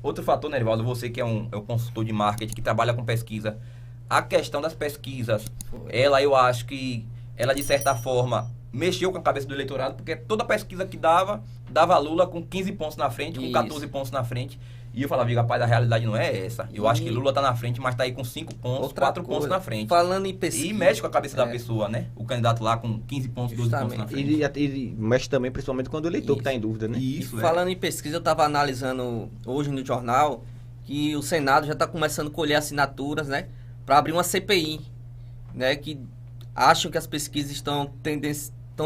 outro fator, né, Erivaldo, você que é um consultor de marketing, que trabalha com pesquisa, a questão das pesquisas, eu acho que ela, de certa forma, mexeu com a cabeça do eleitorado, porque toda pesquisa que dava Lula com 15 pontos na frente, com 14 pontos na frente. E eu falava, rapaz, a realidade não é essa. Eu acho que Lula tá na frente, mas tá aí com 5 pontos, 4 pontos na frente. Falando em pesquisa. E mexe com a cabeça da pessoa, né? O candidato lá com 15 pontos, 12 pontos na frente. E mexe também, principalmente, quando o eleitor que tá em dúvida, né? Isso, falando em pesquisa, eu tava analisando hoje no jornal que o Senado já tá começando a colher assinaturas, né? Para abrir uma CPI, né? Que acham que as pesquisas estão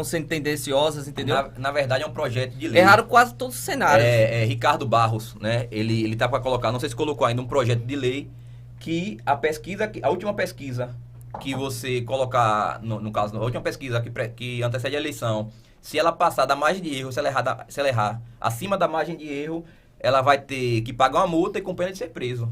sendo tendenciosas, entendeu? Na verdade, é um projeto de lei. Erraram quase todos os cenários. Ricardo Barros, né? Ele tá para colocar, não sei se colocou ainda, um projeto de lei que a última pesquisa que você colocar, no caso, a última pesquisa que antecede a eleição, se ela passar da margem de erro, se ela errar acima da margem de erro, ela vai ter que pagar uma multa e com pena de ser preso.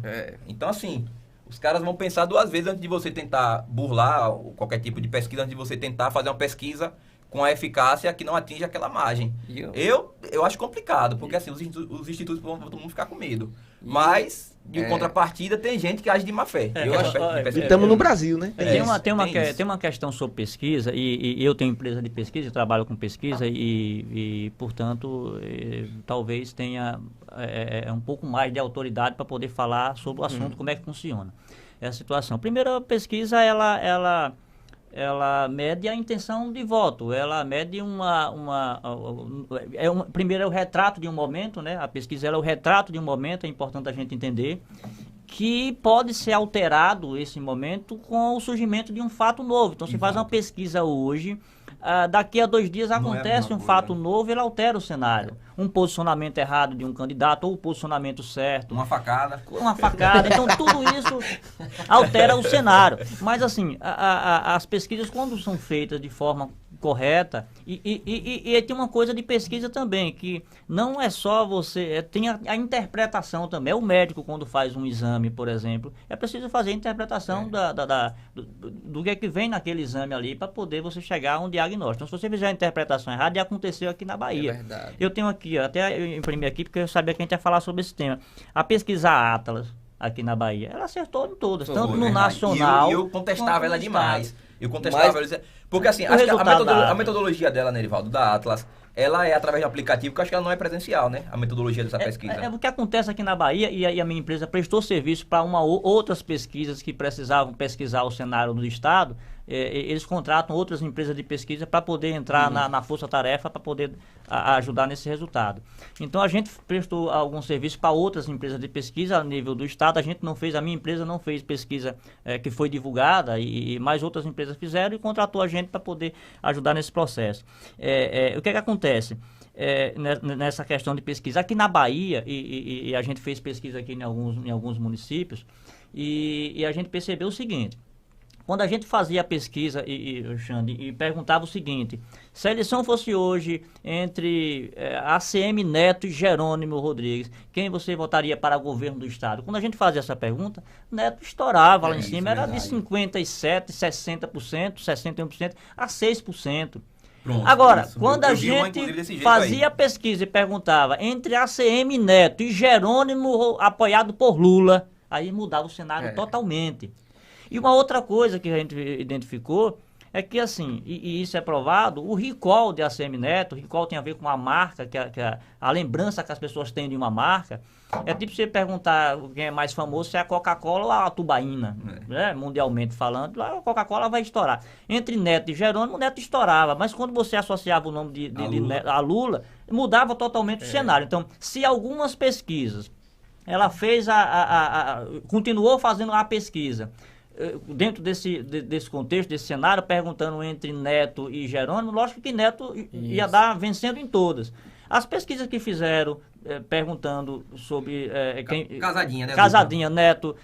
Então, assim, os caras vão pensar 2 vezes antes de você tentar burlar qualquer tipo de pesquisa, antes de você tentar fazer uma pesquisa com a eficácia que não atinge aquela margem. Eu acho complicado, porque assim, os institutos vão todo mundo ficar com medo. Mas, de contrapartida, tem gente que age de má fé. E estamos no Brasil, né? Tem uma questão sobre pesquisa, e eu tenho empresa de pesquisa, trabalho com pesquisa, portanto, talvez tenha um pouco mais de autoridade para poder falar sobre o assunto, como é que funciona essa situação. Primeiro, a pesquisa, ela mede a intenção de voto, ela mede primeiro é o retrato de um momento, né? A pesquisa é o retrato de um momento, é importante a gente entender, que pode ser alterado esse momento com o surgimento de um fato novo. Então, se faz uma pesquisa hoje, daqui a 2 dias acontece um fato novo, ele altera o cenário. Um posicionamento errado de um candidato ou o posicionamento certo. Uma facada. Então, tudo isso altera o cenário. Mas, assim, as pesquisas, quando são feitas de forma correta, e tem uma coisa de pesquisa também, que não é só você, tem a interpretação também. O médico, quando faz um exame, por exemplo, é preciso fazer a interpretação do que é que vem naquele exame ali, para poder você chegar a um diagnóstico. Então, se você fizer a interpretação errada, e aconteceu aqui na Bahia. É verdade. Eu tenho aqui, até eu imprimi aqui, porque eu sabia que a gente ia falar sobre esse tema. A pesquisa Atlas, aqui na Bahia, ela acertou em todas, tanto no nacional... E eu contestava ela demais. Porque assim, acho que a metodologia dela, Nerivaldo, da Atlas, ela é através de aplicativo, que eu acho que ela não é presencial, né? A metodologia dessa pesquisa. O que acontece aqui na Bahia, e a minha empresa prestou serviço para outras pesquisas que precisavam pesquisar o cenário do Estado. Eles contratam outras empresas de pesquisa para poder entrar na força-tarefa, para poder ajudar nesse resultado. Então, a gente prestou algum serviço para outras empresas de pesquisa a nível do Estado. A minha empresa não fez pesquisa que foi divulgada, e mais outras empresas fizeram e contratou a gente para poder ajudar nesse processo. O que acontece? Nessa questão de pesquisa. Aqui na Bahia, e a gente fez pesquisa aqui em alguns municípios, e a gente percebeu o seguinte: quando a gente fazia a pesquisa, Xande, e perguntava o seguinte: se a eleição fosse hoje entre ACM Neto e Jerônimo Rodrigues, quem você votaria para o governo do Estado? Quando a gente fazia essa pergunta, Neto estourava lá em cima, era de 57%, 60%, 61% a 6%. Pronto, agora, isso. Quando a gente fazia a pesquisa e perguntava entre ACM Neto e Jerônimo apoiado por Lula, aí mudava o cenário totalmente. E uma outra coisa que a gente identificou é que, assim, e isso é provado, o recall de ACM Neto, o recall tem a ver com a marca, a lembrança que as pessoas têm de uma marca. É tipo você perguntar quem é mais famoso, se é a Coca-Cola ou a Tubaína, né? Mundialmente falando, a Coca-Cola vai estourar. Entre Neto e Jerônimo, o Neto estourava, mas quando você associava o nome de Neto a Lula, mudava totalmente o cenário. Então, se algumas pesquisas, ela fez continuou fazendo a pesquisa, dentro desse contexto, desse cenário, perguntando entre Neto e Jerônimo, lógico que Neto ia dar vencendo em todas. As pesquisas que fizeram, perguntando sobre Casadinha, Neto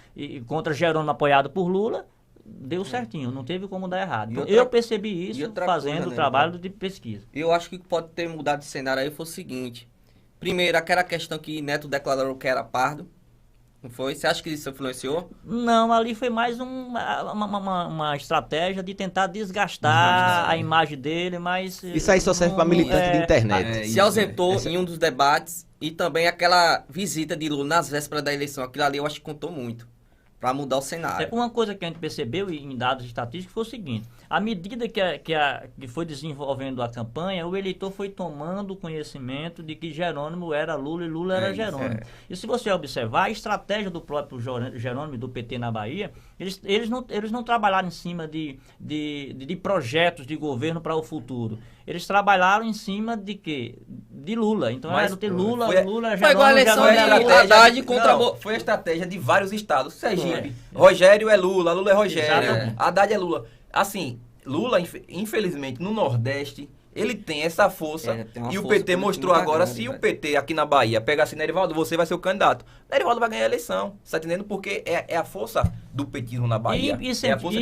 contra Jerônimo apoiado por Lula, deu certinho, não teve como dar errado. Então, eu percebi isso fazendo o trabalho de pesquisa. Eu acho que pode ter mudado de cenário aí foi o seguinte: primeiro, aquela questão que Neto declarou que era pardo. Não foi? Você acha que isso influenciou? Não, ali foi mais uma estratégia de tentar desgastar a imagem dele, mas... Isso aí só serve para militante de internet. Se ausentou em um dos debates E também aquela visita de Lula nas vésperas da eleição, aquilo ali eu acho que contou muito para mudar o cenário. Uma coisa que a gente percebeu em dados estatísticos foi o seguinte: à medida que foi desenvolvendo a campanha, o eleitor foi tomando conhecimento de que Jerônimo era Lula e Lula era Jerônimo. E se você observar, a estratégia do próprio Jerônimo e do PT na Bahia, eles não trabalharam em cima de projetos de governo para o futuro. Eles trabalharam em cima de quê? De Lula. Então era ter Lula, Jerônimo... Foi igual a eleição de Haddad contra... Foi a estratégia de vários estados. Sergipe, Rogério é Lula, Lula é Rogério, Haddad é Lula. Assim, Lula, infelizmente, no Nordeste, ele tem essa força. E o PT mostrou agora, se o PT aqui na Bahia pegar assim, Nerivaldo, você vai ser o candidato. Nerivaldo vai ganhar a eleição. Você tá entendendo? Porque é a força do petismo na Bahia. E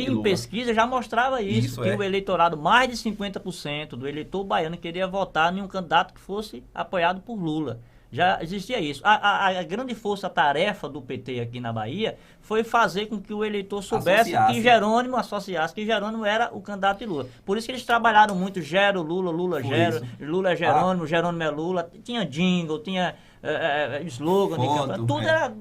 em pesquisa já mostrava isso que o eleitorado, mais de 50% do eleitor baiano queria votar em um candidato que fosse apoiado por Lula. Já existia isso. A grande força-tarefa do PT aqui na Bahia foi fazer com que o eleitor soubesse que Jerônimo associasse, que Jerônimo era o candidato de Lula. Por isso que eles trabalharam muito Gero, Lula, Lula, Gero, Lula é Jerônimo, Jerônimo é Lula. Tinha jingle, tinha slogan de campanha. Tudo era...